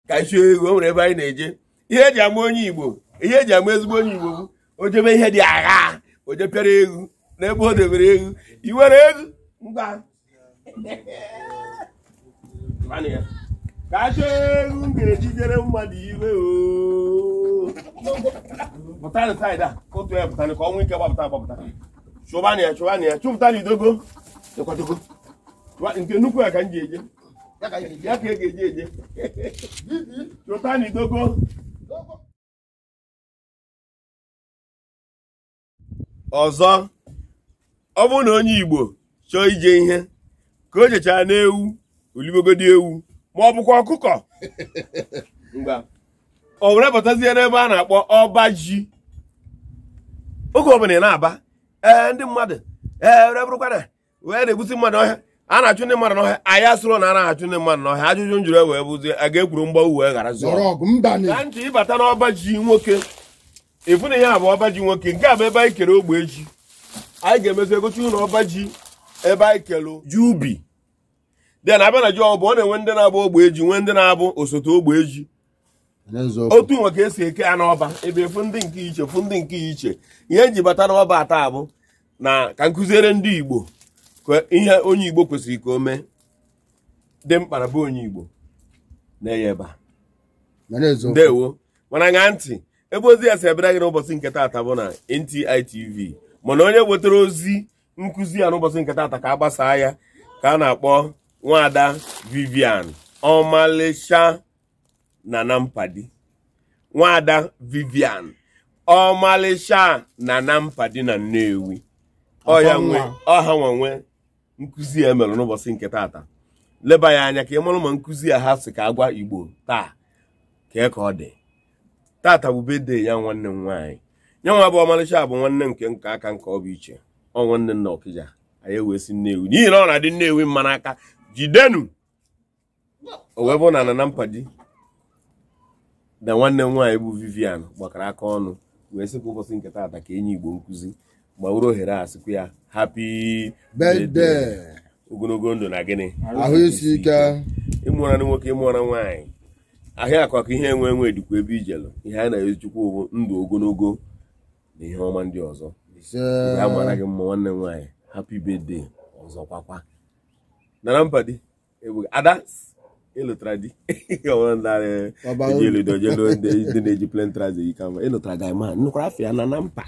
ka isi ego nwere ebe anyị na-eje ihe eji ama onye Igbo ihe eji ama ezigbo onye Igbo bụ o jebe ihe dị agha o jepịara egwu n'ebe o debere egwu iwere egwu ngwa ka achọ egwu m ga-ejidere mmadụ iwe pụtanụ saịdị a otu ya pụtanụ ka ọnwụ ike gbapụta chụbanụ ya chụpụta na idogo ekwadogo nke nnukwu ya ka m ji eje ya ka e ga-eji eje chụta na idogo ọzọ ọ bụrụ na onye Igbo chọọ ije ihe ka o jechara n'ewu olibogodi ewu ma ọ bụkwa ọkụkọ o were batazie n'ebe a na-akpọ ọba ji oge ọbụla ị na-aba ndị mmadụ were bụrụkwana wee na-egbusi mmadụ ọhịa a na-achụ ndị mmadụ n'ọhịa anyị asụrụ na a na-achụ ndị mmadụ n'ọhịa ajụjụ njụrụ wee bụzie a ga-ekwuru mgbawu wee ghara zụọ ka ntị ịbata n'ọba ji nwoke ịfụ na ihe a bụ ọba ji nwoke nke a bụ ebe anyị kere ogbe ji anyị ga-emezi egochi ụlọ ọba ji ebe anyị kelu ji ubi dị na abịa na ji ọ bụ ọ na-enwe ndị na-abụ ogbe ji nwee ndị na-abụ osote ogbe ji otu nwe ka esi eke ya n'ọba ebe efu ndị nke iche fụ ndị nke iche ihe eji bata n'ọba ata bụ na ka nkụziere ndị Igbo ka ihe onye Igbo kwesịrị ka o mee dị mkpa na be onye Igbo na-eye ebe a ndewo mana ṅaa ntị ebe ozi ya si abịara gị n'ụbọchị nke taata bụ na N.T.I TV mana onye wetara ozi nkụzi ya n'ụbọchị nke taata ka a gbasaa ya ka a na-akpọ Nwaada Vivian ọmalịcha na Nnampadi Nwaada Vivian ọmalịcha na Nnampadi na Nnewi ọha nwe nkụzi ya mere n'ụbọchị nke taata leba ya anya ka ị mara ma nkụzi ya ha si ka agwa Igbo taa ka ọ dị tata bụ birthday ya nwanne m nwaanyị nyanwa bụ ọmalịcha bụ nwanne nke aka nke ọ bụ iche ọ nwanne nna Ọkịja anyị wee si Nnewi n'ihi na ọ na-adị Nnewi mma n'aka jidenu o wee bụ na Nnampadi na nwanne m nwaanyị bụ Vivian gbakọrọ aka ọnụ wee sị ka ụbọchị nke taata ka enye Igbo nkụzi ma were ohere a sịkwa ya happy birthday ogologo ndụ na gịnị ahụ isi ike ịmụra nwoke ịmụra nwaanyị ahịa akwa ka ihe enwe dịkwa ebe ijelu ihe anyị na-ezichukwu ndụ ogologo na ihe ọma ndị ọzọ a mara gị mma nwanne m nwaanyị happy birthday ọzọ kwakwa na Nnampadi ada ịlụtara di ndị na-eji plen traze yi kama ịlụtara gị ma nnukwara afọ ya na Nampa